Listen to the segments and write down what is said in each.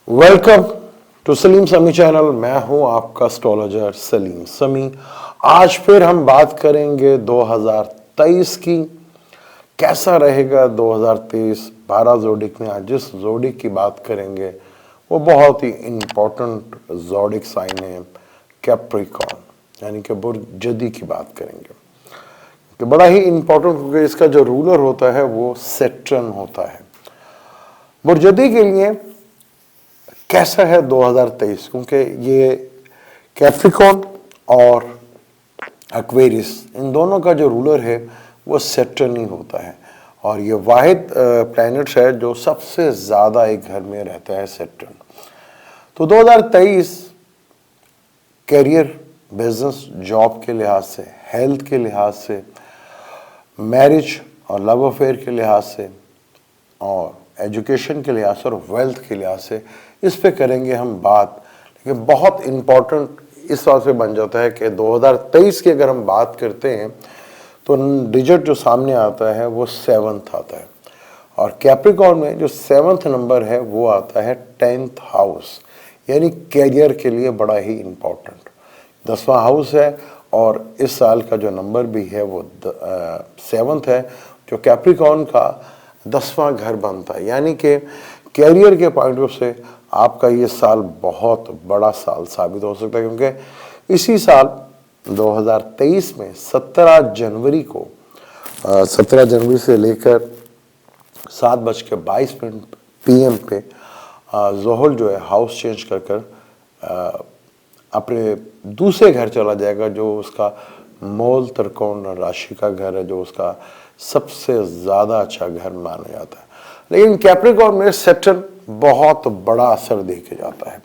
Welcome to Salim समी channel. मैं हूं आपका एस्ट्रोलॉजर सलीम समी। आज फिर हम बात करेंगे 2023 की। कैसा रहेगा 2023 12 जोडिक में। आज जिस जोडिक की बात करेंगे वो बहुत ही इंपॉर्टेंट जोडिक साइन है, कैप्रिकॉर्न, यानी कि बुर्जदी की बात करेंगे। तो बड़ा ही इंपॉर्टेंट क्योंकि इसका जो रूलर होता है वो सैटर्न होता है। बुर्जदी के लिए कैसा है 2023, क्योंकि ये कैप्रिकॉर्न और एक्वेरियस इन दोनों का जो रूलर है वो सैटर्न ही होता है। और ये वाहिद प्लैनेट है जो सबसे ज़्यादा एक घर में रहता है, सैटर्न। तो 2023 कैरियर, बिजनेस, जॉब के लिहाज से, हेल्थ के लिहाज से, मैरिज और लव अफेयर के लिहाज से, और एजुकेशन के लिहाज से और वेल्थ के लिहाज से इस पे करेंगे हम बात। लेकिन बहुत इम्पॉर्टेंट इस बात से बन जाता है कि 2023 की अगर हम बात करते हैं तो डिजिट जो सामने आता है वो 7th आता है। और कैप्रिकॉर्न में जो 7th नंबर है वो आता है 10th हाउस, यानी कैरियर के लिए बड़ा ही इम्पोर्टेंट 10वां हाउस है। और इस साल का जो नंबर भी है वो 7th है, जो कैप्रिकॉर्न का 10वां घर बनता है। यानी कि कैरियर के पॉइंट ऑफ से आपका ये साल बहुत बड़ा साल साबित हो सकता है, क्योंकि इसी साल 2023 में 17 जनवरी को 17 जनवरी से लेकर 7:22 PM पे जोहल जो है हाउस चेंज कर अपने दूसरे घर चला जाएगा, जो उसका मूल त्रिकोण राशि का घर है, जो उसका सबसे ज़्यादा अच्छा घर माना जाता है। लेकिन कैप्रिकॉर्न में सैटर्न बहुत बड़ा असर देके जाता है।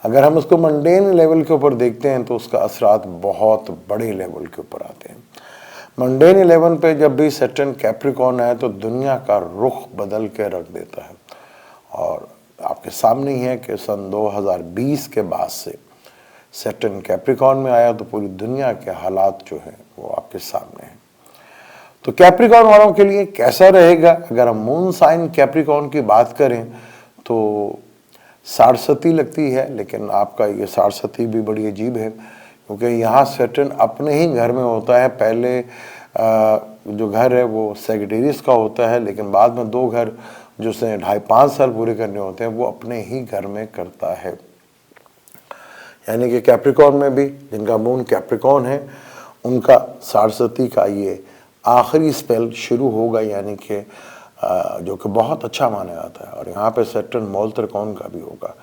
अगर हम उसको मंडेन लेवल के ऊपर देखते हैं तो उसका असरात बहुत बड़े लेवल के ऊपर आते हैं। मंडेन लेवल पे जब भी सैटर्न कैप्रिकॉर्न आए तो दुनिया का रुख बदल के रख देता है। और आपके सामने ही है कि सन 2020 के बाद से सैटर्न कैप्रिकॉर्न में आया तो पूरी दुनिया के हालात जो हैं वो आपके सामने हैं। तो कैप्रिकॉर्न वालों के लिए कैसा रहेगा? अगर हम मून साइन कैप्रिकॉर्न की बात करें तो सारस्वती लगती है, लेकिन आपका ये सारस्वती भी बड़ी अजीब है, क्योंकि यहाँ सैटर्न अपने ही घर में होता है। पहले जो घर है वो सेक्रेटेरियस का होता है, लेकिन बाद में 2 घर जो से 2.5-5 साल पूरे करने होते हैं वो अपने ही घर में करता है। यानी कि कैप्रिकॉर्न में भी जिनका मून कैप्रिकॉर्न है उनका सारस्वती का ये आखिरी स्पेल शुरू होगा, यानी कि जो कि बहुत अच्छा माना जाता है। और यहाँ पे सैटर्न मूल त्रिकोण का भी होगा,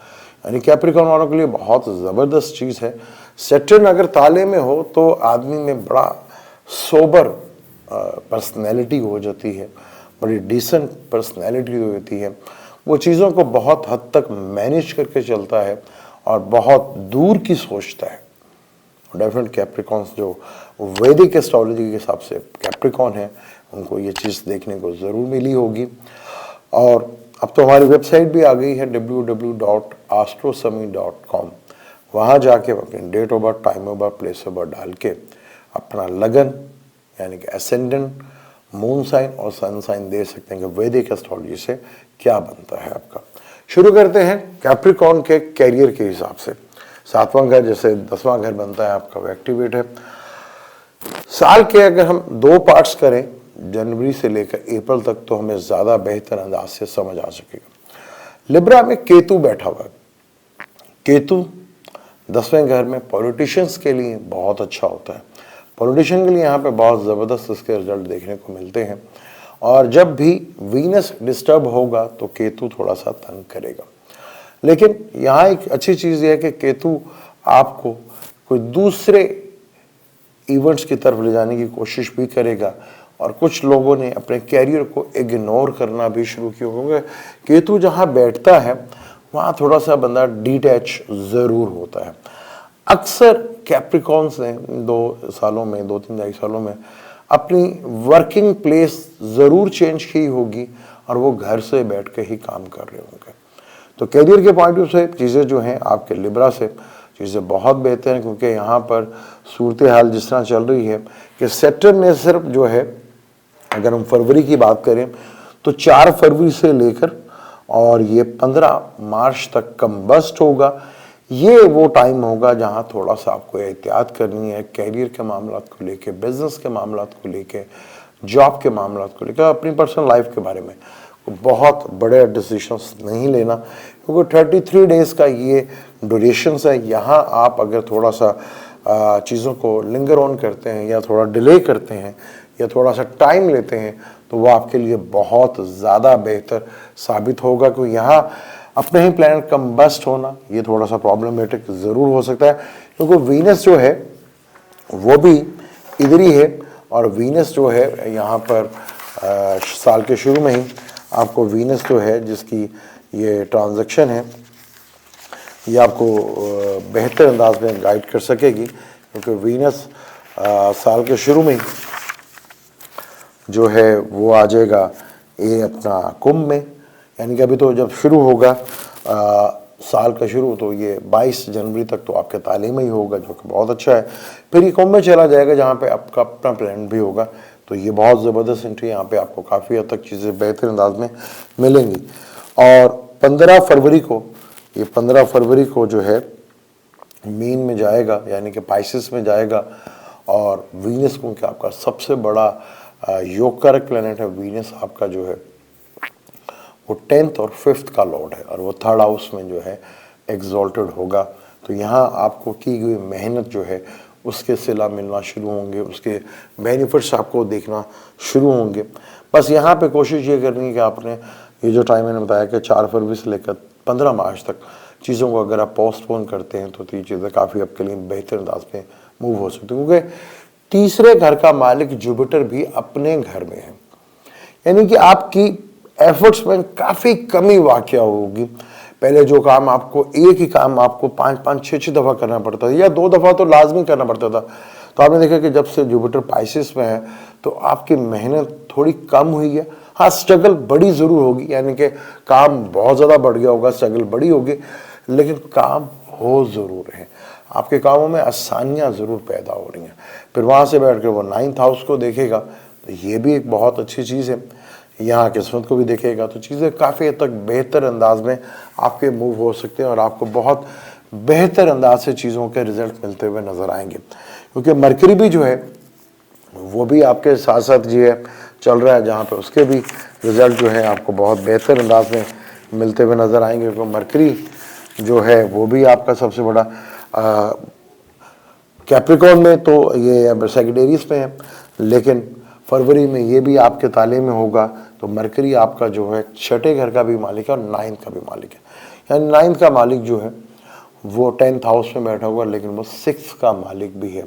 यानी कैप्रिकॉर्न वालों के लिए बहुत ज़बरदस्त चीज़ है। सैटर्न अगर ताले में हो तो आदमी में बड़ा सोबर पर्सनैलिटी हो जाती है, बड़ी डिसेंट पर्सनैलिटी हो जाती है। वो चीज़ों को बहुत हद तक मैनेज करके चलता है और बहुत दूर की सोचता है। डेफिनेट कैप्रिकॉर्न्स जो वैदिक एस्ट्रोलॉजी के हिसाब से कैप्रिकॉर्न है उनको ये चीज़ देखने को ज़रूर मिली होगी। और अब तो हमारी वेबसाइट भी आ गई है www.astrosami.com। वहाँ जाके अपनी date of birth, time of birth, place of birth डाल के अपना लगन यानी कि एसेंडेंट, मून साइन और सन साइन दे सकते हैं कि वैदिक एस्ट्रोलॉजी से क्या बनता है आपका। शुरू करते हैं कैप्रिकॉर्न के कैरियर के हिसाब से। 7वां घर जैसे 10वां घर बनता है आपका, वो एक्टिवेट है। साल के अगर हम 2 पार्ट्स करें जनवरी से लेकर अप्रैल तक तो हमें ज़्यादा बेहतर अंदाज से समझ आ सकेगा। लिब्रा में केतु बैठा हुआ है। केतु 10वें घर में पॉलिटिशियंस के लिए बहुत अच्छा होता है। पॉलिटिशियन के लिए यहाँ पे बहुत ज़बरदस्त इसके रिजल्ट देखने को मिलते हैं। और जब भी वीनस डिस्टर्ब होगा तो केतु थोड़ा सा तंग करेगा। लेकिन यहाँ एक अच्छी चीज़ यह है कि केतु आपको कोई दूसरे इवेंट्स की तरफ ले जाने की कोशिश भी करेगा। और कुछ लोगों ने अपने कैरियर को इग्नोर करना भी शुरू किया, क्योंकि केतु जहाँ बैठता है वहाँ थोड़ा सा बंदा डिटैच ज़रूर होता है। अक्सर कैप्रिकॉर्न्स ने 2 सालों में, 2-3 सालों में अपनी वर्किंग प्लेस ज़रूर चेंज की होगी और वो घर से बैठ के ही काम कर रहे होंगे। तो कैरियर के पॉइंट ऑफ से चीज़ें जो हैं आपके लिब्रा से चीज़ें बहुत बेहतर हैं, क्योंकि यहाँ पर सूरत हाल जिस तरह चल रही है कि सैटर्न ने सिर्फ जो है, अगर हम फरवरी की बात करें तो 4 फरवरी से लेकर और ये 15 मार्च तक कम्बस्ट होगा। ये वो टाइम होगा जहां थोड़ा सा आपको एहतियात करनी है कैरियर के मामलात को लेके, बिजनेस के मामलात को लेके, जॉब के मामलात को लेकर, अपनी पर्सनल लाइफ के बारे में बहुत बड़े डिसीशंस नहीं लेना, क्योंकि 33 डेज का ये ड्यूरेशंस है। यहाँ आप अगर थोड़ा सा चीज़ों को लिंगर ऑन करते हैं या थोड़ा डिले करते हैं या थोड़ा सा टाइम लेते हैं तो वो आपके लिए बहुत ज़्यादा बेहतर साबित होगा। क्योंकि यहाँ अपने ही प्लैनेट कम्बस्ट होना ये थोड़ा सा प्रॉब्लमेटिक ज़रूर हो सकता है, क्योंकि वीनस जो है वो भी इधर ही है। और वीनस जो है यहाँ पर साल के शुरू में ही आपको वीनस जो है जिसकी ये ट्रांजैक्शन है ये आपको बेहतर अंदाज में गाइड कर सकेगी, क्योंकि वीनस साल के शुरू में जो है वो आ जाएगा ये अपना कुंभ में। यानी कि अभी तो जब शुरू होगा साल का शुरू तो ये 22 जनवरी तक तो आपके तालीम ही होगा, जो कि बहुत अच्छा है। फिर ये कुंभ में चला जाएगा जहाँ पे आपका अपना प्लान भी होगा। तो ये बहुत ज़बरदस्त एंट्री, यहाँ पे आपको काफ़ी हद तक चीज़ें बेहतर अंदाज में मिलेंगी। और 15 फरवरी को जो है मीन में जाएगा, यानी कि पाइसेस में जाएगा। और वीनस क्योंकि आपका सबसे बड़ा योग कारक प्लैनेट है, वीनस आपका जो है वो 10th और 5th का लॉर्ड है और वो 3rd हाउस में जो है एग्जॉल्टेड होगा। तो यहाँ आपको की गई मेहनत जो है उसके सिला मिलना शुरू होंगे, उसके बेनिफिट्स आपको देखना शुरू होंगे। बस यहाँ पे कोशिश ये करनी है कि आपने ये जो टाइम मैंने बताया कि 4 फरवरी से लेकर 15 मार्च तक चीज़ों को अगर आप पोस्टपोन करते हैं तो ये चीज़ें काफ़ी आपके लिए बेहतर अंदाज में मूव हो सकती है, क्योंकि तीसरे घर का मालिक जुपिटर भी अपने घर में है। यानी कि आपकी एफर्ट्स में काफ़ी कमी वाक़या होगी। पहले जो काम आपको एक ही काम आपको 5-5, 6-6 दफ़ा करना पड़ता था या 2 दफ़ा तो लाजमी करना पड़ता था, तो आपने देखा कि जब से जुपिटर पाइसेस में है तो आपकी मेहनत थोड़ी कम हुई है। हाँ, स्ट्रगल बड़ी ज़रूर होगी, यानी कि काम बहुत ज़्यादा बढ़ गया होगा, स्ट्रगल बड़ी होगी, लेकिन काम हो ज़रूर है। आपके कामों में आसानियाँ ज़रूर पैदा हो रही हैं। फिर वहाँ से बैठ कर वो 9th हाउस को देखेगा तो ये भी एक बहुत अच्छी चीज़ है। यहाँ किस्मत को भी देखेगा तो चीज़ें काफ़ी हद तक बेहतर अंदाज में आपके मूव हो सकते हैं और आपको बहुत बेहतर अंदाज से चीज़ों के रिजल्ट मिलते हुए नज़र आएंगे। क्योंकि मरकरी भी जो है वो भी आपके साथ साथ जो है चल रहा है, जहाँ पे उसके भी रिजल्ट जो है आपको बहुत बेहतर अंदाज में मिलते हुए नज़र आएंगे। क्योंकि मरकरी जो है वो भी आपका सबसे बड़ा कैप्रिकॉर्न में तो ये सैजिटेरियस में है, लेकिन फरवरी में ये भी आपके ताले में होगा। तो मरकरी आपका जो है 6ठे घर का भी मालिक है और 9th का भी मालिक है। यानी 9th का मालिक जो है वो 10th हाउस में बैठा हुआ, लेकिन वो 6th का मालिक भी है।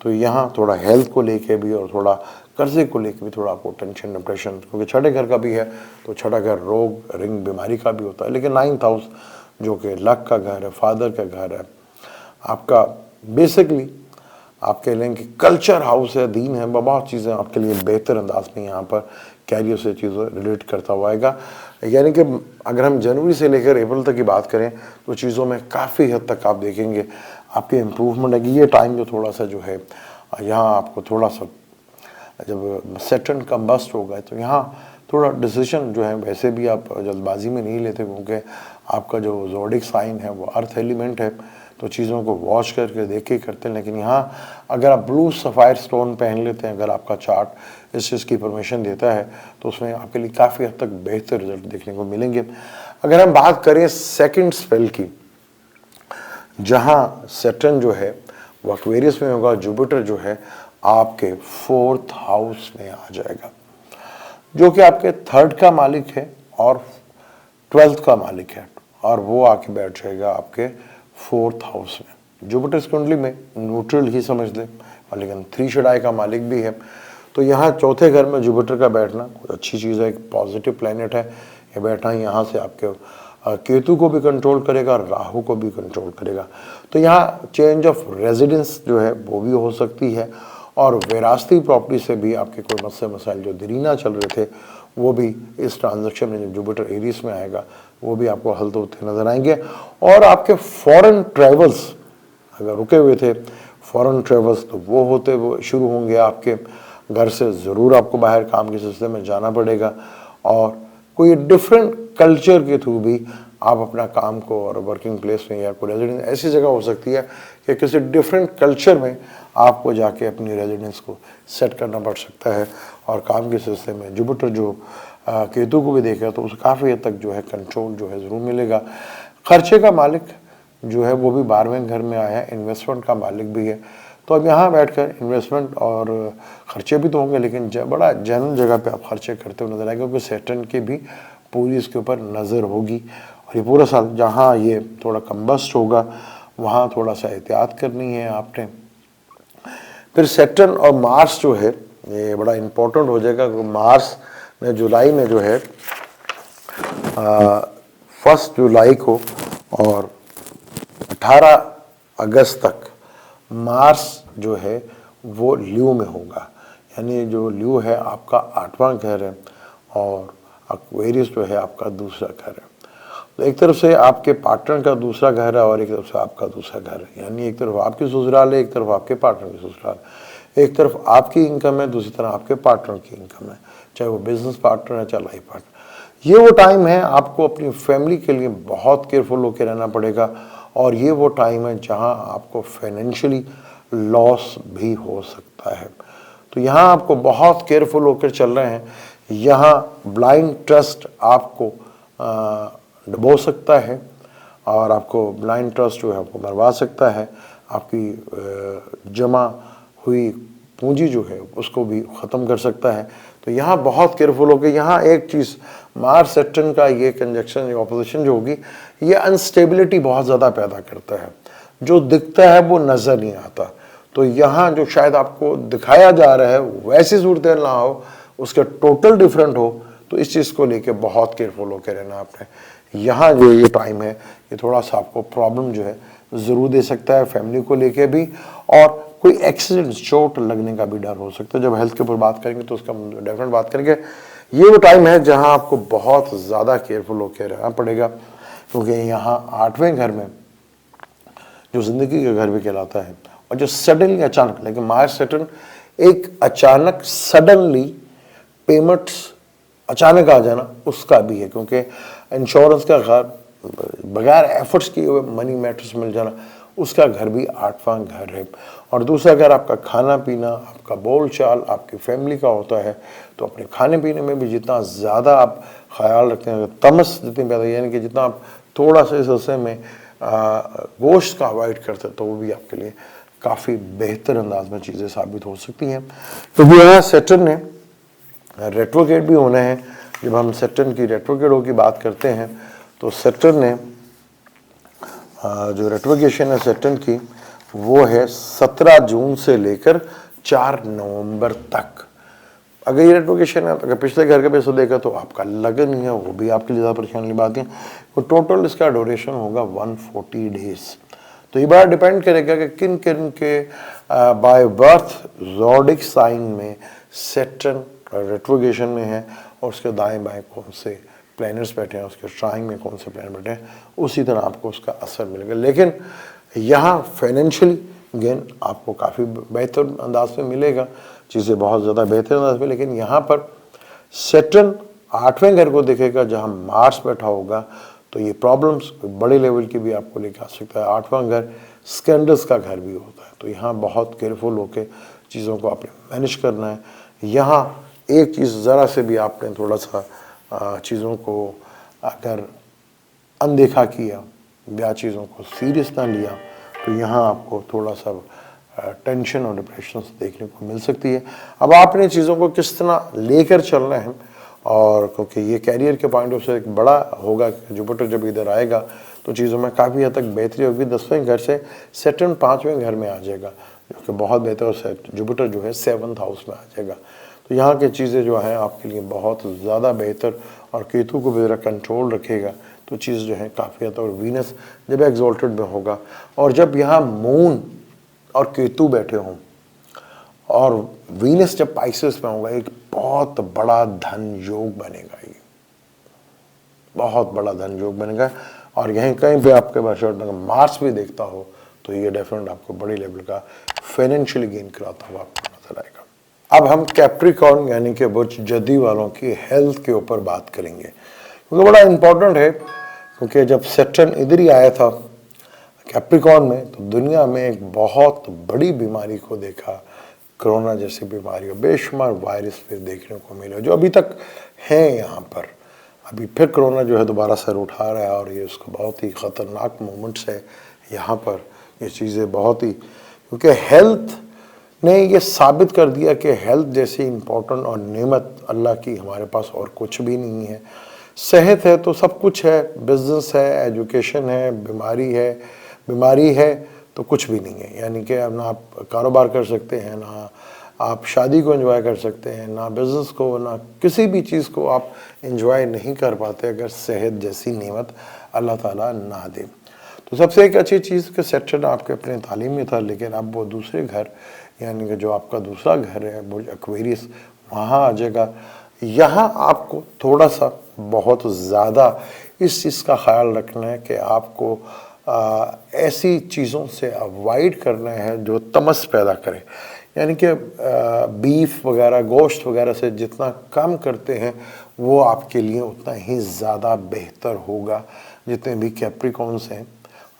तो यहाँ थोड़ा हेल्थ को लेके भी और थोड़ा कर्जे को लेके भी थोड़ा आपको टेंशन डिप्रेशन, क्योंकि 6ठे घर का भी है तो 6ठा घर रोग रिंग बीमारी का भी होता है। लेकिन 9th हाउस जो कि लक का घर है, फादर का घर है, आपका बेसिकली आपके लिए कि कल्चर हाउस है, दीन है, बहुत चीज़ें आपके लिए बेहतर अंदाज में यहाँ पर कैरियर से चीज़ें रिलेट करता हुआ आएगा। यानी कि अगर हम जनवरी से लेकर अप्रैल तक की बात करें तो चीज़ों में काफ़ी हद तक आप देखेंगे आपके इम्प्रूवमेंट है। ये टाइम जो थोड़ा सा जो है यहाँ आपको थोड़ा सा जब सेटन कम्बस्ट होगा तो यहाँ थोड़ा डिसीजन जो है वैसे भी आप जल्दबाजी में नहीं लेते, क्योंकि आपका जो ज़ोडिक साइन है वो अर्थ एलिमेंट है, तो चीज़ों को वॉश करके देख के करते हैं। लेकिन यहाँ अगर आप ब्लू सफ़ायर स्टोन पहन लेते हैं, अगर आपका चार्ट इस चीज़ की परमिशन देता है तो उसमें आपके लिए काफ़ी हद तक बेहतर रिजल्ट देखने को मिलेंगे। अगर हम बात करें सेकंड स्पेल की, जहाँ सैटर्न जो है वो एक्वेरियस में होगा, जुपिटर जो है आपके 4th हाउस में आ जाएगा, जो कि आपके 3rd का मालिक है और 12th का मालिक है, और वो आके बैठ जाएगा आपके 4th हाउस में। जुपिटर इस कुंडली में न्यूट्रल ही समझ लें, लेकिन 3 शडाई का मालिक भी है। तो यहाँ 4थे घर में जुपिटर का बैठना कोई अच्छी चीज़ है, एक पॉजिटिव प्लैनेट है। ये बैठना यहाँ से आपके केतु को भी कंट्रोल करेगा, राहु को भी कंट्रोल करेगा। तो यहाँ चेंज ऑफ रेजिडेंस जो है वो भी हो सकती है, और विरासती प्रॉपर्टी से भी आपके कोई मसले मसाइल जो दरीना चल रहे थे वो भी इस ट्रांजैक्शन में जब जुपिटर एरीज में आएगा वो भी आपको हल होते नजर आएंगे। और आपके फॉरेन ट्रेवल्स अगर रुके हुए थे, फॉरेन ट्रेवल्स तो वो होते वो शुरू होंगे। आपके घर से ज़रूर आपको बाहर काम के सिलसिले में जाना पड़ेगा और कोई डिफरेंट कल्चर के थ्रू भी आप अपना काम को और वर्किंग प्लेस में या कोई रेजिडेंस ऐसी जगह हो सकती है कि किसी डिफरेंट कल्चर में आपको जाके अपनी रेजिडेंस को सेट करना पड़ सकता है। और काम के सिलसिले में जुपिटर जो केतु को भी देखेगा तो उसे काफ़ी हद तक जो है कंट्रोल जो है ज़रूर मिलेगा। खर्चे का मालिक जो है वो भी 12वें घर में आया है, इन्वेस्टमेंट का मालिक भी है। तो अब यहाँ बैठकर इन्वेस्टमेंट और खर्चे भी तो होंगे, लेकिन बड़ा जनरल जगह पे आप खर्चे करते हुए नजर आएंगे, क्योंकि सैटर्न की भी पूरी इसके ऊपर नज़र होगी। और ये पूरा साल जहाँ ये थोड़ा कम्बस्ट होगा वहाँ थोड़ा सा एहतियात करनी है आपने। फिर सैटर्न और मार्स जो है ये बड़ा इम्पोर्टेंट हो जाएगा। मार्स में जुलाई में जो है 1 जुलाई को और 18 अगस्त तक मार्स जो है वो ल्यू में होगा। यानी जो ल्यू है आपका 8वां घर है और एक्वेरियस जो है आपका दूसरा घर है। तो एक तरफ से आपके पार्टनर का दूसरा घर है और एक तरफ से आपका दूसरा घर है। यानी एक तरफ आपकी ससुराल है, एक तरफ आपके पार्टनर की ससुराल है। एक तरफ आपकी इनकम है, दूसरी तरफ आपके पार्टनर की इनकम है, चाहे वो बिजनेस पार्टनर है चाहे लाइफ पार्टनर। ये वो टाइम है आपको अपनी फैमिली के लिए बहुत केयरफुल होकर रहना पड़ेगा। और ये वो टाइम है जहां आपको फाइनेंशियली लॉस भी हो सकता है। तो यहाँ आपको बहुत केयरफुल होकर चल रहे हैं। यहाँ ब्लाइंड ट्रस्ट आपको डुबो सकता है और आपको ब्लाइंड ट्रस्ट जो है आपको मरवा सकता है। आपकी जमा हुई पूंजी जो है उसको भी ख़त्म कर सकता है। तो यहाँ बहुत केयरफुल होकर, यहाँ एक चीज़ मार्स सैटर्न का ये कंजक्शन या ऑपोजिशन जो होगी ये अनस्टेबिलिटी बहुत ज़्यादा पैदा करता है। जो दिखता है वो नज़र नहीं आता। तो यहाँ जो शायद आपको दिखाया जा रहा है वैसी सूरत ना हो, उसके टोटल डिफरेंट हो, तो इस चीज़ को लेके बहुत केयरफुल होकर रहना आपने। यहाँ जो ये टाइम है ये थोड़ा सा आपको प्रॉब्लम जो है ज़रूर दे सकता है, फैमिली को लेके भी। और कोई एक्सीडेंट चोट लगने का भी डर हो सकता है। जब हेल्थ के ऊपर बात करेंगे तो उसका डेफिनेट बात करेंगे। ये वो टाइम है जहाँ आपको बहुत ज़्यादा केयरफुल होकर रहना पड़ेगा, क्योंकि यहाँ 8वें घर में जो ज़िंदगी का घर भी कहलाता है और जो सडनली अचानक, लेकिन मार्स सैटर्न एक अचानक सडनली पेमेंट्स अचानक आ जाना उसका भी है, क्योंकि इंश्योरेंस का घर बगैर एफर्ट्स किए हुए मनी मैटर्स मिल जाना उसका घर भी 8वां घर है। और दूसरा घर आपका खाना पीना, आपका बोल चाल, आपकी फैमिली का होता है। तो अपने खाने पीने में भी जितना ज़्यादा आप ख्याल रखते हैं, तमस जितनी पैदा, यानी कि जितना आप थोड़ा सा इस हिस्से में गोश्त का अवॉइड करते हैं तो वो भी आपके लिए काफ़ी बेहतर अंदाज में चीज़ें साबित हो सकती हैं। तो भी यहाँ सैटर्न ने रेट्रोगेट भी होना है। जब हम सैटर्न की रेट्रोगेटों की बात करते हैं तो सैटर्न ने जो रेट्रोगेशन है सैटर्न की वो है 17 जून से लेकर 4 नवंबर तक। अगर ये रेट्रोगेशन है, अगर पिछले घर के पैसे देखा तो आपका लगन है वो भी आपके लिए ज़्यादा परेशानी वाली बात है। तो टोटल इसका ड्यूरेशन होगा 140 डेज। तो ये बात डिपेंड करेगा कि किन किन के बाय बर्थ ज़ोडिक साइन में सैटर्न रेट्रोगेशन में है और उसके दाएं बाएं कौन से प्लैनेट्स बैठे हैं, उसके ट्राइंग में कौन से प्लैनेट बैठे हैं, उसी तरह आपको उसका असर मिलेगा। लेकिन यहाँ फाइनेंशियली गेन आपको काफ़ी बेहतर अंदाज में मिलेगा, चीज़ें बहुत ज़्यादा बेहतर अंदाज में। लेकिन यहाँ पर सैटर्न 8वें घर को देखेगा जहाँ मार्स बैठा होगा, तो ये प्रॉब्लम्स बड़े लेवल की भी आपको लेकर आ सकता है। 8वां घर स्कैंडल्स का घर भी होता है। तो यहाँ बहुत केयरफुल होकर चीज़ों को आपने मैनेज करना है। यहाँ एक चीज़ ज़रा से भी आपने थोड़ा सा चीज़ों को अगर अनदेखा किया या चीज़ों को सीरियस ना लिया तो यहाँ आपको थोड़ा सा टेंशन और डिप्रेशन देखने को मिल सकती है। अब आपने चीज़ों को किस तरह लेकर चलना है, और क्योंकि ये कैरियर के पॉइंट ऑफ से एक बड़ा होगा। जुपिटर जब इधर आएगा तो चीज़ों में काफ़ी हद तक बेहतरी होगी। 10वें घर से सैटर्न 5वें घर में आ जाएगा, जो कि बहुत बेहतर। और जुपिटर जो है 7th हाउस में आ जाएगा। तो यहाँ की चीज़ें जो हैं आपके लिए बहुत ज़्यादा बेहतर। और केतु को भी ज़रा कंट्रोल रखेगा तो चीज़ जो है काफ़ी हद तक। और वीनस जब एक्सॉल्टेड में होगा और जब यहाँ मून और केतु बैठे हों और वीनस जब पाइसेस में होगा, एक बहुत बड़ा धन योग बनेगा। ये बहुत बड़ा धन योग बनेगा। और यहीं कहीं पे आपके पास मार्स भी देखता हो तो ये डेफिनेट आपको बड़ी लेवल का फाइनेंशियली गेन कराता हुआ आपको नजर आएगा। अब हम कैप्रिकॉर्न यानी कि बुर्ज जदी वालों की हेल्थ के ऊपर बात करेंगे, क्योंकि बड़ा इम्पोर्टेंट है, क्योंकि जब सैटर्न इधर ही आया था कैप्रिकॉर्न में, तो दुनिया में एक बहुत बड़ी बीमारी को देखा, कोरोना जैसी बीमारी और बेशुमार वायरस फिर देखने को मिले जो अभी तक हैं यहाँ पर। अभी फिर कोरोना जो है दोबारा सर उठा रहा है और ये उसका बहुत ही ख़तरनाक मोमेंट्स है यहाँ पर। ये चीज़ें बहुत ही, क्योंकि हेल्थ ने ये साबित कर दिया कि हेल्थ जैसी इम्पोर्टेंट और नेमत अल्लाह की हमारे पास और कुछ भी नहीं है। सेहत है तो सब कुछ है, बिजनेस है, एजुकेशन है, बीमारी है तो कुछ भी नहीं है। यानी कि ना आप कारोबार कर सकते हैं, ना आप शादी को एंजॉय कर सकते हैं, ना बिज़नेस को, ना किसी भी चीज़ को आप एंजॉय नहीं कर पाते अगर सेहत जैसी नेमत अल्लाह ताला ना दे। तो सबसे एक अच्छी चीज़ कि सैटर्न आपके अपने तालीम में था, लेकिन अब वो दूसरे घर, यानी कि जो आपका दूसरा घर है बुर्ज एक्वेरियस, वहाँ आ जाएगा। यहाँ आपको थोड़ा सा बहुत ज़्यादा इस चीज़ का ख्याल रखना है कि आपको ऐसी चीज़ों से अवॉइड करना है जो तमस पैदा करे। यानी कि बीफ वगैरह, गोश्त वगैरह से जितना कम करते हैं वो आपके लिए उतना ही ज़्यादा बेहतर होगा। जितने भी कैप्रिकॉर्न्स हैं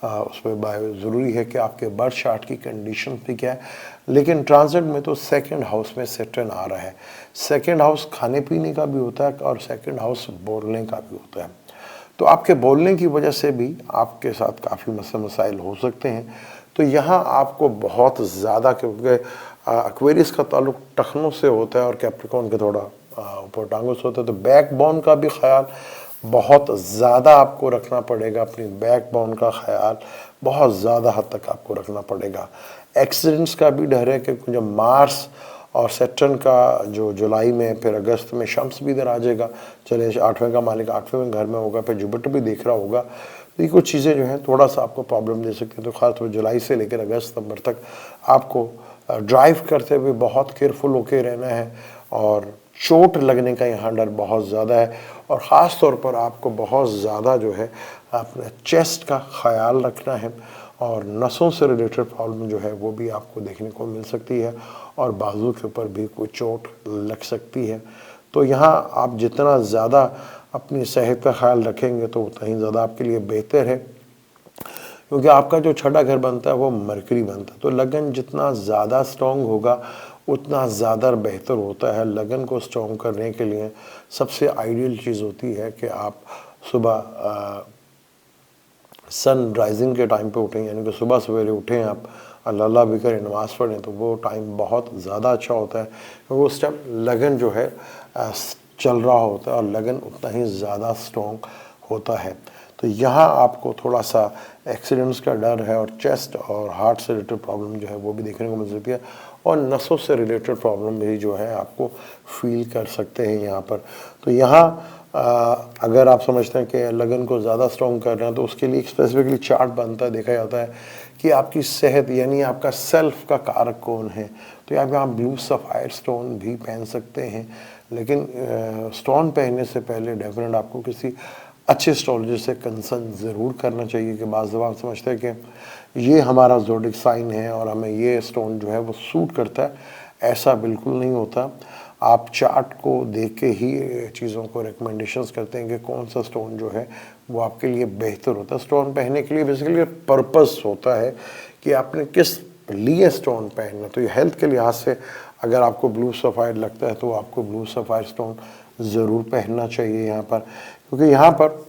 उसमें ज़रूरी है कि आपके बर्थ चार्ट की कंडीशन भी क्या है, लेकिन ट्रांजिट में तो सेकंड हाउस में सैटर्न आ रहा है। सेकंड हाउस खाने पीने का भी होता है और सेकंड हाउस बोलने का भी होता है। तो आपके बोलने की वजह से भी आपके साथ काफ़ी मसाइल हो सकते हैं। तो यहाँ आपको बहुत ज़्यादा, क्योंकि एक्वेरियस का ताल्लुक टखनों से होता है और कैप्रिकॉर्न के थोड़ा ऊपर टांगों से होता है, तो बैकबोन का भी ख्याल बहुत ज़्यादा आपको रखना पड़ेगा। अपनी बैकबोन का ख्याल बहुत ज़्यादा हद तक आपको रखना पड़ेगा। एक्सीडेंट्स का भी डर है, क्योंकि जब मार्स और सैटर्न का जो जुलाई में, फिर अगस्त में शम्स भी इधर आ जाएगा, चले 8वें का मालिक 8वें घर में होगा, फिर जुपिटर भी देख रहा होगा, तो ये कुछ चीज़ें जो हैं थोड़ा सा आपको प्रॉब्लम दे सकती हैं। तो ख़ासतौर जुलाई से लेकर अगस्त सितंबर तक आपको ड्राइव करते हुए बहुत केयरफुल होकर रहना है और चोट लगने का यहाँ डर बहुत ज़्यादा है। और ख़ास तौर पर आपको बहुत ज़्यादा जो है अपने चेस्ट का ख्याल रखना है और नसों से रिलेटेड प्रॉब्लम जो है वो भी आपको देखने को मिल सकती है और बाजू के ऊपर भी कोई चोट लग सकती है। तो यहाँ आप जितना ज़्यादा अपनी सेहत का ख्याल रखेंगे तो उतना ही ज़्यादा आपके लिए बेहतर है, क्योंकि आपका जो छठा घर बनता है वो मरकरी बनता है। तो लगन जितना ज़्यादा स्ट्रॉन्ग होगा उतना ज़्यादा बेहतर होता है। लगन को स्ट्रॉन्ग करने के लिए सबसे आइडियल चीज़ होती है कि आप सुबह सन राइजिंग के टाइम पे उठें, यानी कि सुबह सवेरे उठें आप, अल्लाह भी करें, नमाज़ पढ़ें, तो वो टाइम बहुत ज़्यादा अच्छा होता है, क्योंकि उस टाइम लगन जो है चल रहा होता है और लगन उतना ही ज़्यादा स्ट्रॉन्ग होता है। तो यहाँ आपको थोड़ा सा एक्सीडेंट्स का डर है और चेस्ट और हार्ट से रिलेटेड प्रॉब्लम जो है वो भी देखने को मिल सकती है और नसों से रिलेटेड प्रॉब्लम भी जो है आपको फील कर सकते हैं यहाँ पर। तो यहाँ अगर आप समझते हैं कि लगन को ज़्यादा स्ट्रॉन्ग कर रहे हैं तो उसके लिए एक स्पेसिफिकली चार्ट बनता है, देखा जाता है कि आपकी सेहत यानी आपका सेल्फ का कारक कौन है। तो यहाँ पे आप ब्लू सफ़ायर स्टोन भी पहन सकते हैं, लेकिन स्टोन पहनने से पहले डेफिनेट आपको किसी अच्छे एस्ट्रोलॉजिस्ट से कंसल्ट ज़रूर करना चाहिए। कि बाज़ दफ़ा समझते हैं कि ये हमारा ज़ोडिक साइन है और हमें ये स्टोन जो है वो सूट करता है, ऐसा बिल्कुल नहीं होता। आप चार्ट को देख के ही चीज़ों को रिकमेंडेशंस करते हैं कि कौन सा स्टोन जो है वो आपके लिए बेहतर होता है। स्टोन पहनने के लिए बेसिकली पर्पस होता है कि आपने किस लिए स्टोन पहनना। तो ये हेल्थ के लिहाज से अगर आपको ब्लू सफ़ायर लगता है तो आपको ब्लू सफ़ायर स्टोन ज़रूर पहनना चाहिए यहाँ पर, क्योंकि यहाँ पर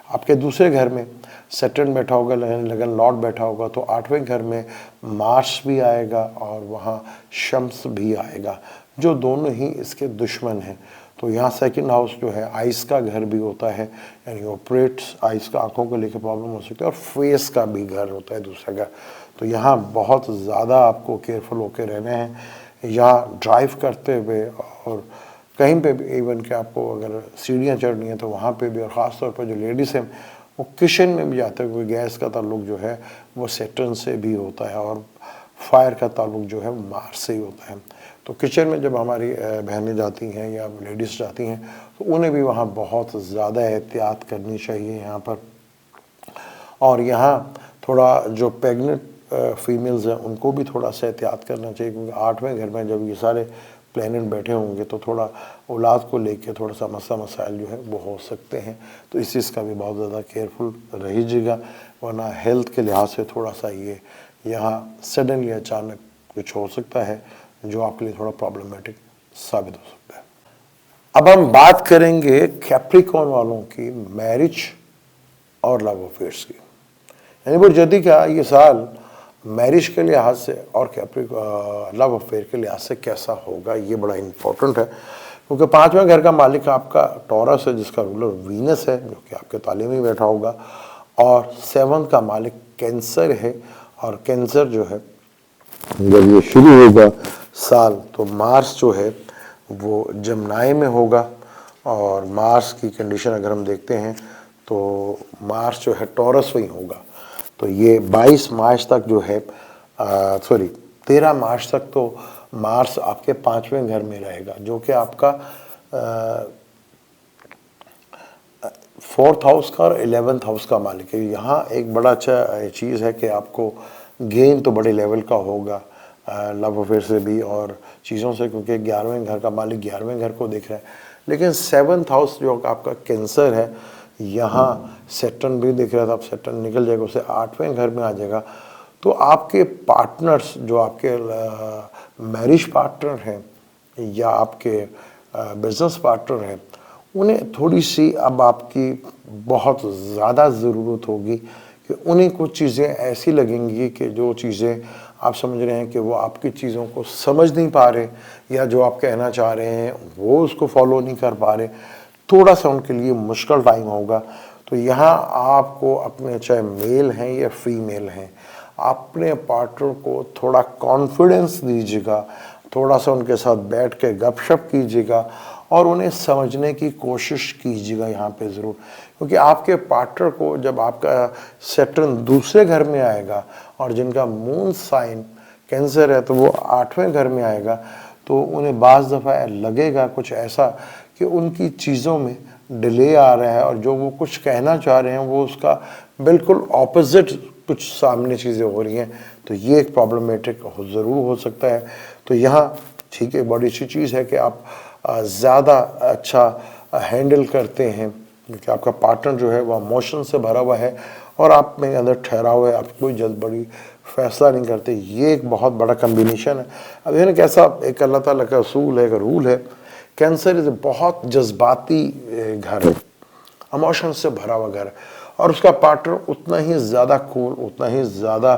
आपके दूसरे घर में सैटर्न बैठा होगा, लगन लॉर्ड बैठा होगा, तो 8वें घर में मार्स भी आएगा और वहाँ शम्स भी आएगा, जो दोनों ही इसके दुश्मन हैं। तो यहाँ सेकंड हाउस जो है आइस का घर भी होता है, यानी ऑपरेट्स आइस का, आंखों को लेकर प्रॉब्लम हो सकती है, और फेस का भी घर होता है दूसरा घर। तो यहाँ बहुत ज़्यादा आपको केयरफुल होकर रहना है। यहाँ ड्राइव करते हुए और कहीं पे भी, इवन कि आपको अगर सीढ़ियाँ चढ़नी है तो वहाँ पे भी, और ख़ास तौर पर जो लेडीज़ हैं वो किचन में भी जाते हैं, क्योंकि गैस का ताल्लुक जो है वो सैटर्न से भी होता है और फायर का ताल्लुक जो है मार्स से ही होता है। तो किचन में जब हमारी बहनें जाती हैं या लेडीज़ जाती हैं तो उन्हें भी वहाँ बहुत ज़्यादा एहतियात करनी चाहिए यहाँ पर। और यहाँ थोड़ा जो प्रेग्नेंट फीमेल्स हैं उनको भी थोड़ा सा एहतियात करना चाहिए, क्योंकि 8वें घर में जब ये सारे प्लैनेट बैठे होंगे तो थोड़ा औलाद को लेके थोड़ा सा मसाइल जो है वो हो सकते हैं। तो इस चीज़ का भी बहुत ज़्यादा केयरफुल रहिएगा, वरना हेल्थ के लिहाज से थोड़ा सा ये यहाँ सडनली अचानक कुछ हो सकता है जो आपके लिए थोड़ा प्रॉब्लमेटिक साबित हो सकता है। अब हम बात करेंगे कैप्रिकॉर्न वालों की मैरिज और लव अफेयर्स की। यानी वो यदि क्या ये साल मैरिज के लिहाज से और लव अफेयर के लिहाज से कैसा होगा, ये बड़ा इंपॉर्टेंट है, क्योंकि 5वें घर का मालिक आपका टॉरस है जिसका रूलर वीनस है जो कि आपके ताले में बैठा होगा, और 7th का मालिक कैंसर है। और कैंसर जो है जब ये शुरू होगा साल तो मार्स जो है वो जमनाई में होगा, और मार्स की कंडीशन अगर हम देखते हैं तो मार्स जो है टॉरस में ही होगा। तो ये 22 मार्च तक जो है 13 मार्च तक तो मार्स आपके 5वें घर में रहेगा जो कि आपका 4th हाउस का और 11th हाउस का मालिक है। यहाँ एक बड़ा अच्छा चीज़ है कि आपको गेन तो बड़े लेवल का होगा लव अफेयर से भी और चीज़ों से, क्योंकि 11वें घर का मालिक 11वें घर को देख रहा है। लेकिन 7th हाउस जो आपका कैंसर है, यहाँ सैटर्न भी दिख रहा था, अब सैटर्न निकल जाएगा, उसे 8वें घर में आ जाएगा। तो आपके पार्टनर्स जो आपके मैरिज पार्टनर हैं या आपके बिजनेस पार्टनर हैं, उन्हें थोड़ी सी अब आपकी बहुत ज़्यादा ज़रूरत होगी कि उन्हें कुछ चीज़ें ऐसी लगेंगी कि जो चीज़ें आप समझ रहे हैं कि वो आपकी चीज़ों को समझ नहीं पा रहे, या जो आप कहना चाह रहे हैं वो उसको फॉलो नहीं कर पा रहे, थोड़ा सा उनके लिए मुश्किल टाइम होगा। तो यहाँ आपको अपने, चाहे मेल हैं या फीमेल हैं, अपने पार्टनर को थोड़ा कॉन्फिडेंस दीजिएगा, थोड़ा सा उनके साथ बैठ के गपशप कीजिएगा और उन्हें समझने की कोशिश कीजिएगा यहाँ पे ज़रूर, क्योंकि आपके पार्टनर को जब आपका सैटर्न दूसरे घर में आएगा और जिनका मून साइन कैंसर है तो वो 8वें घर में आएगा, तो उन्हें बाज़ दफ़ा लगेगा कुछ ऐसा कि उनकी चीज़ों में डिले आ रहा है और जो वो कुछ कहना चाह रहे हैं वो उसका बिल्कुल ऑपोजिट कुछ सामने चीज़ें हो रही हैं। तो ये एक प्रॉब्लमेटिक ज़रूर हो सकता है। तो यहाँ ठीक है, बड़ी अच्छी चीज़ है कि आप ज़्यादा अच्छा हैंडल करते हैं, क्योंकि आपका पार्टनर जो है वह इमोशन से भरा हुआ है और आप में अंदर ठहरा हुआ है, आप कोई जल्दबाजी फैसला नहीं करते। ये एक बहुत बड़ा कम्बिनेशन है। अब ये कैसा एक अल्लाह ताला का असूल है, एक रूल है, कैंसर इज बहुत जज्बाती घर है, इमोशन से भरा हुआ घर है, और उसका पार्टनर उतना ही ज़्यादा कूल, उतना ही ज़्यादा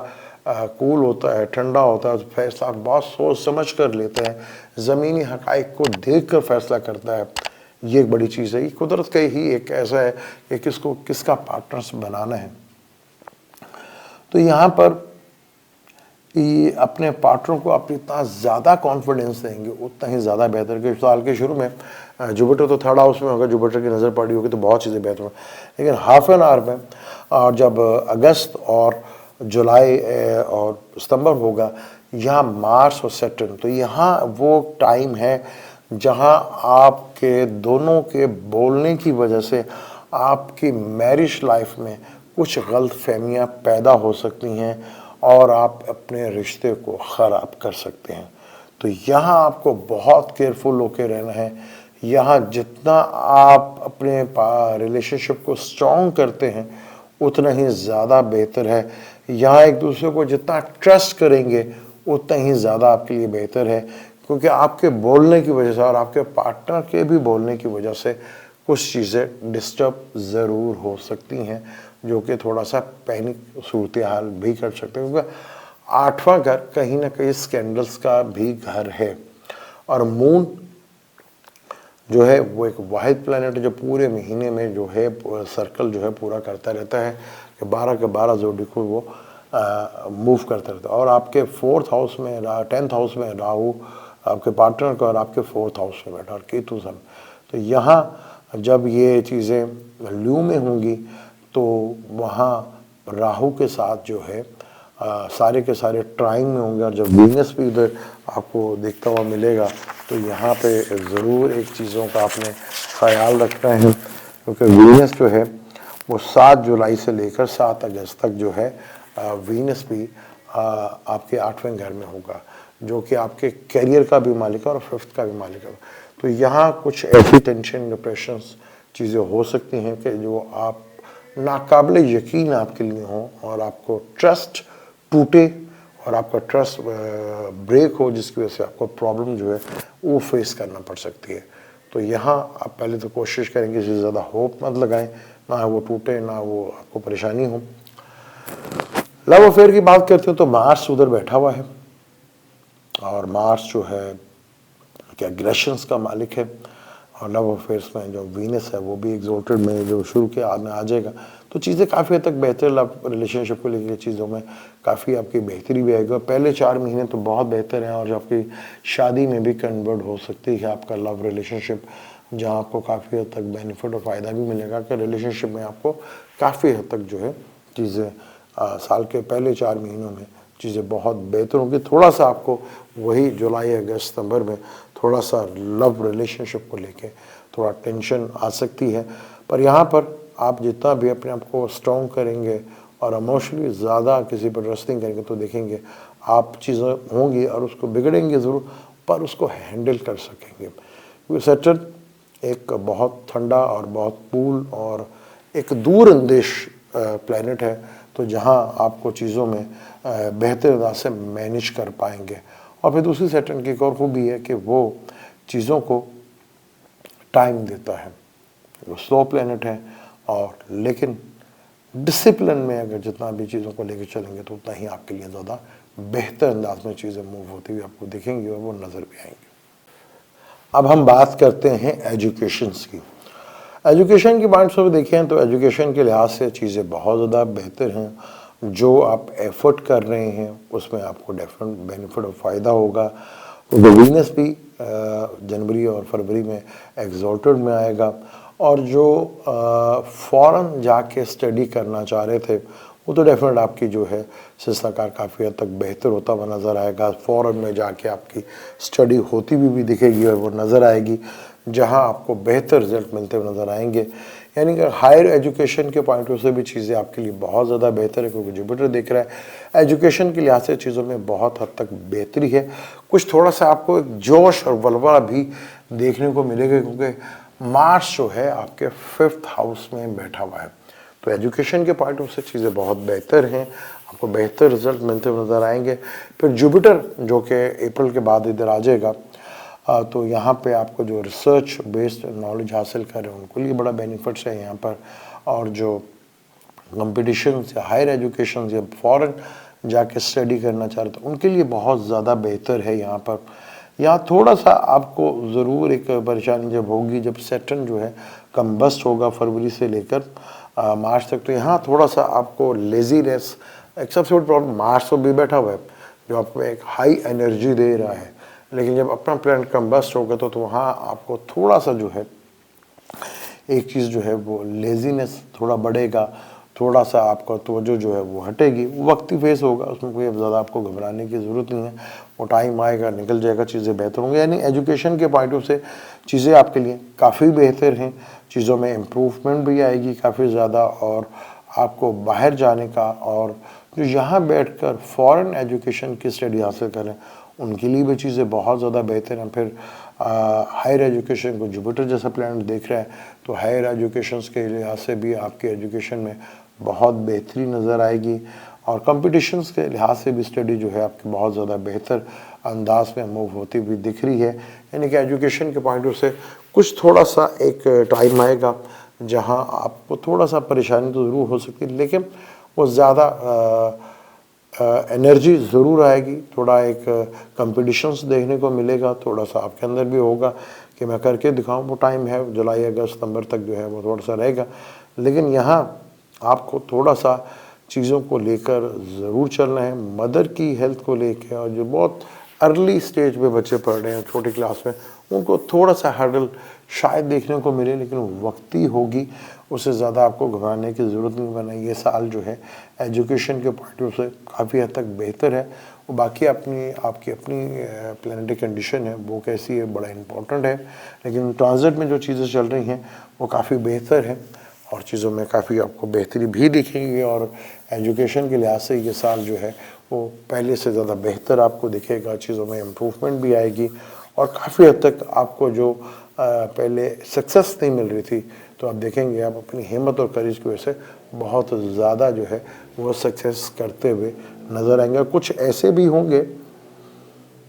कूल होता है, ठंडा होता है, फैसला बहुत सोच समझ कर लेता है, ज़मीनी हक़ाइक़ को देख कर फैसला करता है। ये एक बड़ी चीज़ है, ये कुदरत का ही एक ऐसा है कि किसको किसका पार्टनर्स बनाना है। तो यहाँ पर ये अपने पार्टनर को आप जितना ज़्यादा कॉन्फिडेंस देंगे उतना ही ज़्यादा बेहतर। कि साल के शुरू में जुपिटर तो 3rd हाउस में होगा, जुपिटर की नज़र पड़ी होगी तो बहुत चीज़ें बेहतर हों, लेकिन हाफ एन आवर में और जब अगस्त और जुलाई और सितंबर होगा, यहाँ मार्स और सैटर्न, तो यहाँ वो टाइम है जहाँ आपके दोनों के बोलने की वजह से आपकी मैरिज लाइफ में कुछ गलत फहमियाँ पैदा हो सकती हैं और आप अपने रिश्ते को ख़राब कर सकते हैं। तो यहाँ आपको बहुत केयरफुल होकर रहना है। यहाँ जितना आप अपने रिलेशनशिप को स्ट्रॉन्ग करते हैं उतना ही ज़्यादा बेहतर है। यहाँ एक दूसरे को जितना ट्रस्ट करेंगे उतना ही ज़्यादा आपके लिए बेहतर है, क्योंकि आपके बोलने की वजह से और आपके पार्टनर के भी बोलने की वजह से कुछ चीज़ें डिस्टर्ब ज़रूर हो सकती हैं, जो कि थोड़ा सा पैनिक सूरत हाल भी कर सकते हैं, क्योंकि 8वां घर कहीं ना कहीं स्कैंडल्स का भी घर है। और मून जो है वो एक वाहिद प्लैनेट है जो पूरे महीने में जो है सर्कल जो है पूरा करता रहता है कि 12 के 12 ज़ोडिएक को वो मूव करता रहता है। और आपके 4th हाउस में 10th हाउस में राहु आपके पार्टनर का और आपके 4th हाउस में बैठा और केतु सन। तो यहाँ जब ये चीज़ें ल्यू में होंगी तो वहाँ राहु के साथ जो है सारे के सारे ट्राइंग में होंगे, और जब वीनस भी उधर आपको देखता हुआ मिलेगा तो यहाँ पे ज़रूर एक चीज़ों का आपने ख्याल रखना है, क्योंकि वीनस जो है वो 7 जुलाई से लेकर 7 अगस्त तक जो है वीनस भी आपके 8वें घर में होगा, जो कि आपके करियर का भी मालिक है और फिफ्थ का भी मालिक है। तो यहाँ कुछ ऐसी टेंशन, डिप्रेशंस चीज़ें हो सकती हैं कि जो आप नाकाबिले यकीन आपके लिए हों और आपको ट्रस्ट टूटे और आपका ट्रस्ट ब्रेक हो, जिसकी वजह से आपको प्रॉब्लम जो है वो फेस करना पड़ सकती है। तो यहाँ आप पहले तो कोशिश करेंगे इससे ज़्यादा होप मत लगाएं, ना वो टूटे ना वो आपको परेशानी हो। लव अफेयर की बात करते हैं तो मार्स उधर बैठा हुआ है और मार्स जो है कि एग्रेशंस का मालिक है और लव अफेयर्स में जो वीनस है वो भी एग्जॉल्टेड में जो शुरू के में आ जाएगा। तो चीज़ें काफ़ी हद तक बेहतर, लव रिलेशनशिप को लेकर चीज़ों में काफ़ी आपकी बेहतरी भी आएगी। पहले 4 महीने तो बहुत बेहतर हैं और जो आपकी शादी में भी कन्वर्ट हो सकती है आपका लव रिलेशनशिप, जहाँ आपको काफ़ी हद तक बेनिफिट और फ़ायदा भी मिलेगा कि रिलेशनशिप में आपको काफ़ी हद तक जो है चीज़ें साल के पहले 4 महीनों में चीज़ें बहुत बेहतर होंगी। थोड़ा सा आपको वही जुलाई अगस्त सितंबर में थोड़ा सा लव रिलेशनशिप को लेके थोड़ा टेंशन आ सकती है, पर यहाँ पर आप जितना भी अपने आप को स्ट्रॉन्ग करेंगे और इमोशनली ज़्यादा किसी पर ट्रस्टिंग करेंगे तो देखेंगे आप चीज़ें होंगी और उसको बिगड़ेंगे ज़रूर पर उसको हैंडल कर सकेंगे। क्योंकि सैटर्न एक बहुत ठंडा और बहुत कूल और एक दूर अंदेश प्लैनेट है, तो जहाँ आपको चीज़ों में बेहतर अंदाज से मैनेज कर पाएंगे। और फिर दूसरी सैटर्न की एक और खूबी है कि वो चीज़ों को टाइम देता है, वो स्लो प्लैनेट है और लेकिन डिसिप्लिन में अगर जितना भी चीज़ों को लेकर चलेंगे तो उतना ही आपके लिए ज़्यादा बेहतर अंदाज में चीज़ें मूव होती हुई आपको दिखेंगी और वो नज़र भी आएंगी। अब हम बात करते हैं एजुकेशंस की। एजुकेशन की बात से देखें तो एजुकेशन के लिहाज से चीज़ें बहुत ज़्यादा बेहतर हैं। जो आप एफर्ट कर रहे हैं उसमें आपको डेफिनेट बेनिफिट और फ़ायदा होगा। तो वीनस भी जनवरी और फरवरी में एग्जॉल्टेड में आएगा और जो फॉरेन जाके स्टडी करना चाह रहे थे वो तो डेफिनेट आपकी जो है सिलसिलाकार काफ़ी हद तक बेहतर होता हुआ नज़र आएगा। फॉरेन में जाके आपकी स्टडी होती भी दिखेगी और वो नज़र आएगी, जहां आपको बेहतर रिजल्ट मिलते हुए नज़र आएंगे। यानी कि हायर एजुकेशन के पॉइंट ऑफ से भी चीज़ें आपके लिए बहुत ज़्यादा बेहतर है, क्योंकि जुपिटर दिख रहा है। एजुकेशन के लिहाज से चीज़ों में बहुत हद तक बेहतरी है। कुछ थोड़ा सा आपको एक जोश और वलवला भी देखने को मिलेगा, क्योंकि मार्स जो है आपके 5th हाउस में बैठा हुआ है। तो एजुकेशन के पॉइंट ऑफ से चीज़ें बहुत बेहतर हैं, आपको बेहतर रिजल्ट मिलते हुए नज़र आएंगे। फिर जुपिटर जो कि अप्रैल के बाद इधर आ जाएगा, तो यहाँ पे आपको जो रिसर्च बेस्ड नॉलेज हासिल कर रहे हैं उनको लिए बड़ा बेनिफिट्स है यहाँ पर। और जो कंपटीशन या हायर एजुकेशन या फॉरेन जाके स्टडी करना चाह रहे थे उनके लिए बहुत ज़्यादा बेहतर है यहाँ पर। यहाँ थोड़ा सा आपको ज़रूर एक परेशानी जब होगी, जब सैटर्न जो है कम्बस्ट होगा फरवरी से लेकर मार्च तक, तो यहाँ थोड़ा सा आपको लेजीनेस, एक सबसे बड़ी प्रॉब्लम मार्च तो भी बैठा हुआ है जो आपको एक हाई एनर्जी दे रहा है, लेकिन जब अपना प्लानेट कम्बस्ट होगा तो वहाँ आपको थोड़ा सा जो है एक चीज़ जो है वो लेजीनेस थोड़ा बढ़ेगा, थोड़ा सा आपका तवज्जो जो है वो हटेगी। वक्ती फेस होगा, उसमें कोई ज़्यादा आपको घबराने की ज़रूरत नहीं है, वो टाइम आएगा निकल जाएगा, चीज़ें बेहतर होंगी। यानी एजुकेशन के पॉइंट ऑफ से चीज़ें आपके लिए काफ़ी बेहतर हैं, चीज़ों में इम्प्रूवमेंट भी आएगी काफ़ी ज़्यादा, और आपको बाहर जाने का और जो यहाँ बैठकर फॉरेन एजुकेशन की स्टडी हासिल करें उनके लिए भी चीज़ें बहुत ज़्यादा बेहतर हैं। फिर हायर एजुकेशन को जुपिटर जैसा प्लैनेट देख रहा है, तो हायर एजुकेशन के लिहाज से भी आपके एजुकेशन में बहुत बेहतरी नज़र आएगी और कंपटीशंस के लिहाज से भी स्टडी जो है आपकी बहुत ज़्यादा बेहतर अंदाज में मूव होती हुई दिख रही है। यानी कि एजुकेशन के पॉइंट ऑफ से कुछ थोड़ा सा एक टाइम आएगा जहां आपको थोड़ा सा परेशानी तो ज़रूर हो सकती है, लेकिन वो ज़्यादा एनर्जी ज़रूर आएगी। थोड़ा एक कंपटीशंस देखने को मिलेगा, थोड़ा सा आपके अंदर भी होगा कि मैं करके दिखाऊं। वो टाइम है जुलाई अगस्त सितंबर तक जो है वो थोड़ा सा रहेगा, लेकिन यहाँ आपको थोड़ा सा चीज़ों को लेकर ज़रूर चलना है। मदर की हेल्थ को लेकर, और जो बहुत अर्ली स्टेज पे बच्चे पढ़ रहे हैं छोटी क्लास में, उनको थोड़ा सा हर्डल शायद देखने को मिले, लेकिन वक्ती होगी, उससे ज़्यादा आपको घबराने की ज़रूरत नहीं बना। ये साल जो है एजुकेशन के पॉइंट ऑफ से काफ़ी हद तक बेहतर है। वो बाकी आपकी अपनी प्लानिटरी कंडीशन है वो कैसी है बड़ा इम्पोर्टेंट है, लेकिन ट्रांजिट में जो चीज़ें चल रही हैं वो काफ़ी बेहतर है। और चीज़ों में काफ़ी आपको बेहतरी भी दिखेगी। और एजुकेशन के लिहाज से ये साल जो है वो पहले से ज़्यादा बेहतर आपको दिखेगा, चीज़ों में इम्प्रूवमेंट भी आएगी। और काफ़ी हद तक आपको जो पहले सक्सेस नहीं मिल रही थी, तो आप देखेंगे आप अपनी हिम्मत और करेज की वजह से बहुत ज़्यादा जो है वो सक्सेस करते हुए नज़र आएंगे। कुछ ऐसे भी होंगे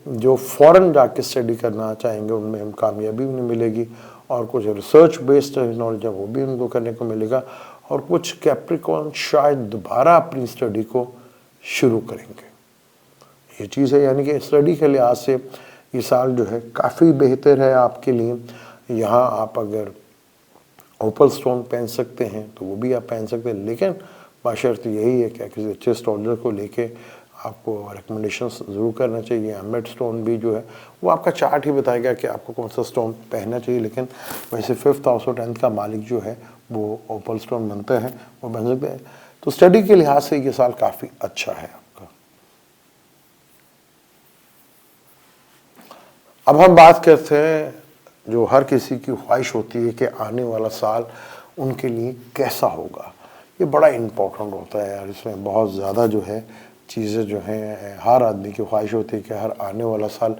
जो फ़ॉरेन जाके स्टडी करना चाहेंगे, उनमें हम कामयाबी उन्हें मिलेगी। और कुछ रिसर्च बेस्ड नॉलेज है वो भी उनको करने को मिलेगा। और कुछ कैप्रिकॉर्न शायद दोबारा अपनी स्टडी को शुरू करेंगे। ये चीज़ है, यानी कि स्टडी के लिहाज से ये साल जो है काफ़ी बेहतर है आपके लिए। यहाँ आप अगर ओपल स्टोन पहन सकते हैं तो वो भी आप पहन सकते हैं, लेकिन बशर्ते यही है कि किसी अच्छे स्टॉलर को लेके आपको रिकमेंडेशंस ज़रूर करना चाहिए। एमलेट स्टोन भी जो है वो आपका चार्ट ही बताएगा कि आपको कौन सा स्टोन पहनना चाहिए, लेकिन वैसे 5th हाउस और 10th का मालिक जो है वो ओपल स्टोन बनता है, वो बन सकते हैं। तो स्टडी के लिहाज से ये साल काफ़ी अच्छा है आपका। अब हम बात करते हैं जो हर किसी की ख्वाहिश होती है कि आने वाला साल उनके लिए कैसा होगा। ये बड़ा इम्पोर्टेंट होता है यार, इसमें बहुत ज़्यादा जो है चीज़ें जो हैं, हर आदमी की ख्वाहिश होती है कि हर आने वाला साल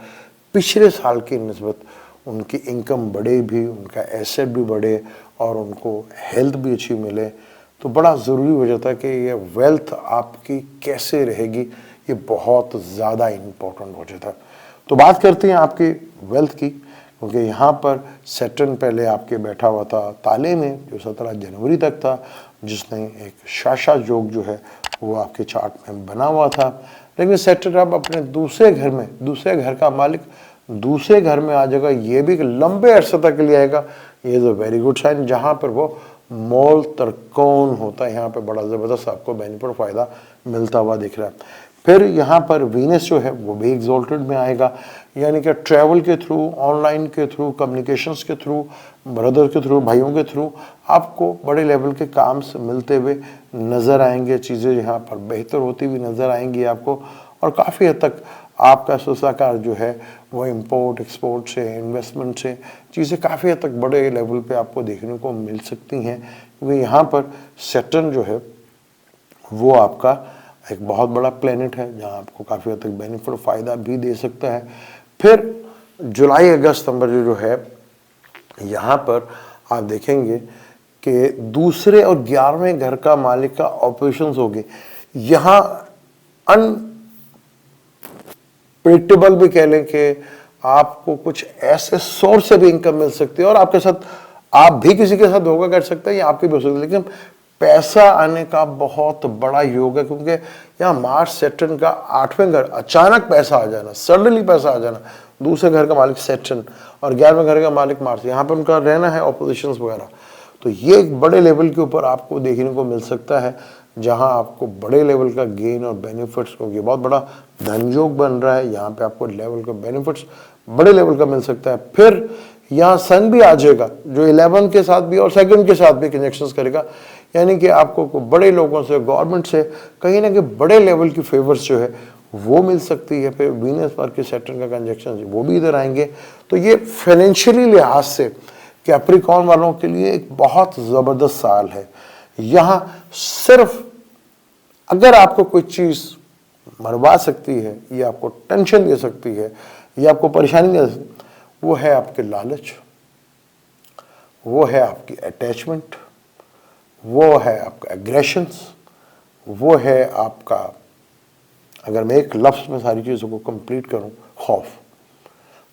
पिछले साल की निस्बत उनकी इनकम बढ़े भी, उनका एसेट भी बढ़े और उनको हेल्थ भी अच्छी मिले। तो बड़ा ज़रूरी हो जाता है कि ये वेल्थ आपकी कैसे रहेगी, ये बहुत ज़्यादा इम्पोर्टेंट हो जाता है। तो बात करते हैं आपकी वेल्थ की, क्योंकि यहाँ पर सैटर्न पहले आपके बैठा हुआ था ताले में, जो 17 जनवरी तक था, जिसने एक शाशा योग जो है वो आपके चार्ट में बना हुआ था। लेकिन सैटर्न अब अपने दूसरे घर में, दूसरे घर का मालिक दूसरे घर में आ जाएगा, ये भी लंबे अरसे तक के लिए आएगा। ये is a very good sign, जहाँ पर वो मोल त्रिकोण होता है, यहाँ पे बड़ा ज़बरदस्त आपको बेनिफिट फ़ायदा मिलता हुआ दिख रहा है। फिर यहाँ पर वीनस जो है वो भी एक्सॉल्टेड में आएगा, यानी कि ट्रैवल के थ्रू, ऑनलाइन के थ्रू, कम्युनिकेशंस के थ्रू, ब्रदर के थ्रू, भाइयों के थ्रू आपको बड़े लेवल के काम से मिलते हुए नज़र आएंगे। चीज़ें यहाँ पर बेहतर होती हुई नज़र आएंगी आपको। और काफ़ी हद तक आपका सुसाकार जो है वो इंपोर्ट एक्सपोर्ट से, इन्वेस्टमेंट से चीज़ें काफ़ी हद तक बड़े लेवल पे आपको देखने को मिल सकती हैं, क्योंकि यहाँ पर सैटर्न जो है वो आपका एक बहुत बड़ा प्लेनेट है, जहाँ आपको काफ़ी हद तक बेनिफिट फ़ायदा भी दे सकता है। फिर जुलाई अगस्त सितंबर जो है यहाँ पर आप देखेंगे कि दूसरे और 11वें घर का मालिक का ऑपरेशंस होंगे। यहाँ अनप्रिडिक्टेबल भी कह लें कि आपको कुछ ऐसे सोर्स से भी इनकम मिल सकती है, और आपके साथ आप भी किसी के साथ धोखा कर सकते हैं या आपके भी हो सकते हैं, लेकिन पैसा आने का बहुत बड़ा योग है, क्योंकि यहाँ मार्स सैटर्न का 8वें घर, अचानक पैसा आ जाना, सडनली पैसा आ जाना। दूसरे घर का मालिक सैटर्न और 11वें घर का मालिक मार्स, यहाँ पर उनका रहना है ऑपोजिशंस वगैरह। तो ये एक बड़े लेवल के ऊपर आपको देखने को मिल सकता है, जहाँ आपको बड़े लेवल का गेन और बेनिफिट्स, क्योंकि बहुत बड़ा धनयोग बन रहा है, यहाँ पे आपको लेवल का बेनिफिट्स बड़े लेवल का मिल सकता है। फिर यहाँ सन भी आ जाएगा, जो 11 के साथ भी और 2nd के साथ भी कनेक्शंस करेगा, यानी कि आपको बड़े लोगों से, गवर्नमेंट से कहीं ना कहीं बड़े लेवल की फेवर्स जो है वो मिल सकती है। फिर वीनस पर के सैटर्न का कंजक्शन वो भी इधर आएंगे। तो ये फाइनेंशियली लिहाज से कैप्रिकॉर्न वालों के लिए एक बहुत ज़बरदस्त साल है। यहाँ सिर्फ अगर आपको कोई चीज़ मरवा सकती है, या आपको टेंशन दे सकती है, या आपको परेशानी दे सकती है, वो है आपके लालच, वो है आपकी अटैचमेंट, वो है आपका एग्रेशंस, वो है आपका, अगर मैं एक लफ्ज़ में सारी चीज़ों को कंप्लीट करूं, खौफ।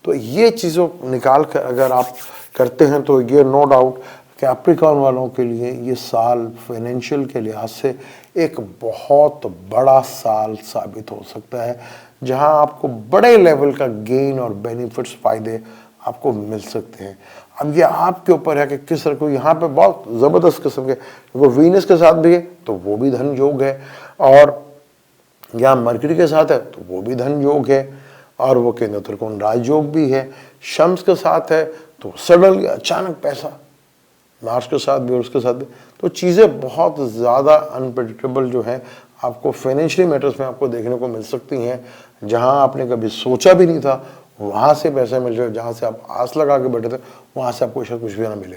तो ये चीज़ों निकाल कर अगर आप करते हैं तो ये नो डाउट कैप्रिकॉर्न वालों के लिए ये साल फाइनेंशियल के लिहाज से एक बहुत बड़ा साल साबित हो सकता है, जहां आपको बड़े लेवल का गेन और बेनिफिट्स फ़ायदे आपको मिल सकते हैं। अब ये आपके ऊपर है कि किस तरह को, यहाँ पे बहुत ज़बरदस्त किस्म के, वो वीनस के साथ भी है तो वो भी धन योग है, और यहाँ मरकरी के साथ है तो वो भी धन योग है, और वो केंद्र त्रिकोण राजयोग भी है। शम्स के साथ है तो सडनली अचानक पैसा, मार्स के साथ भी और उसके साथ भी। तो चीज़ें बहुत ज़्यादा अनप्रेडिक्टेबल जो है आपको फाइनेंशियली मैटर्स में आपको देखने को मिल सकती हैं, जहां आपने कभी सोचा भी नहीं था वहां से पैसा मिल जाए, जहां से आप आस लगा के बैठे थे वहां से आपको शायद कुछ भी ना मिले।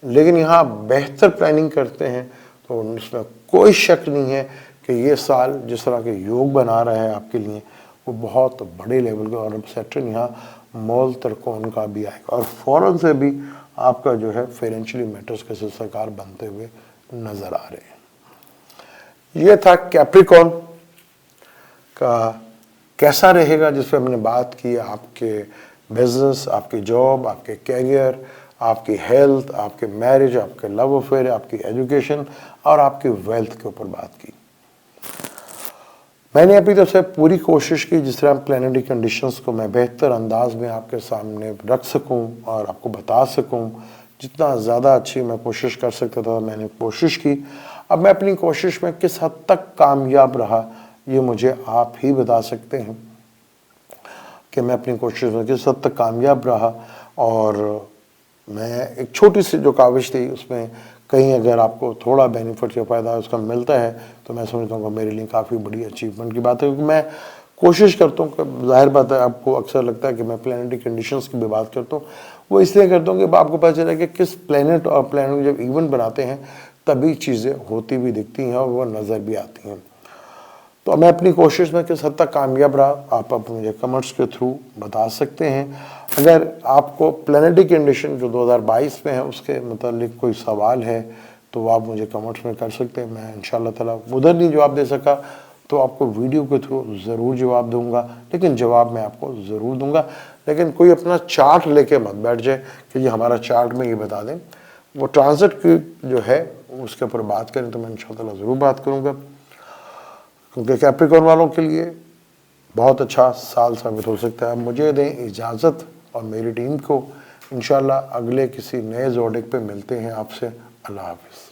लेकिन यहाँ बेहतर प्लानिंग करते हैं तो इसमें कोई शक नहीं है कि ये साल जिस तरह के योग बना रहा है आपके लिए वो बहुत बड़े लेवल का, और सैटर्न यहाँ मूल त्रिकोण का भी आएगा और फ़ौरन से भी आपका जो है फाइनेंशियली मैटर्स के सिलसिलेकार बनते हुए नज़र आ रहे हैं। ये था कैप्रिकॉर्न का कैसा रहेगा, जिस पर हमने बात की आपके बिजनेस, आपकी जॉब, आपके कैरियर, आपकी हेल्थ, आपके मैरिज, आपके लव अफेयर, आपकी एजुकेशन और आपकी वेल्थ के ऊपर बात की। मैंने अपनी तरफ से पूरी कोशिश की जिस तरह प्लानिटरी कंडीशंस को मैं बेहतर अंदाज में आपके सामने रख सकूं और आपको बता सकूं, जितना ज़्यादा अच्छी मैं कोशिश कर सकता था मैंने कोशिश की। अब मैं अपनी कोशिश में किस हद तक कामयाब रहा ये मुझे आप ही बता सकते हैं कि मैं अपनी कोशिश में किस हद तक कामयाब रहा। और मैं एक छोटी सी जो काविश थी उसमें कहीं अगर आपको थोड़ा बेनिफिट या फ़ायदा उसका मिलता है तो मैं समझता हूँ कि मेरे लिए काफ़ी बड़ी अचीवमेंट की बात है, क्योंकि मैं कोशिश करता हूँ कि जाहिर बात है आपको अक्सर लगता है कि मैं प्लानिटरी कंडीशंस की भी बात करता हूँ, वो इसलिए करता हूँ कि आपको पता चले कि किस प्लानट और प्लानट जब इवेंट बनाते हैं तभी चीज़ें होती भी दिखती हैं और वो नज़र भी आती हैं। तो मैं अपनी कोशिश में किस हद तक कामयाब रहा आप मुझे कमेंट्स के थ्रू बता सकते हैं। अगर आपको प्लानिटरी कंडीशन जो 2022 में है उसके मतलब कोई सवाल है तो आप मुझे कमेंट्स में कर सकते हैं। मैं इंशाल्लाह ताला उधर नहीं जवाब दे सका तो आपको वीडियो के थ्रू ज़रूर जवाब दूंगा, लेकिन जवाब मैं आपको ज़रूर दूंगा। लेकिन कोई अपना चार्ट लेके मत बैठ जाए कि ये हमारा चार्ट में ये बता दें। वो ट्रांजिट की जो है उसके ऊपर बात करें तो मैं इंशाल्लाह ज़रूर बात करूँगा, क्योंकि कैप्रिकॉर्न वालों के लिए बहुत अच्छा साल साबित हो सकता है। मुझे दें इजाज़त और मेरी टीम को, इंशाल्लाह अगले किसी नए ज़ोडिक पे मिलते हैं आपसे। अल्लाह हाफ़िज़।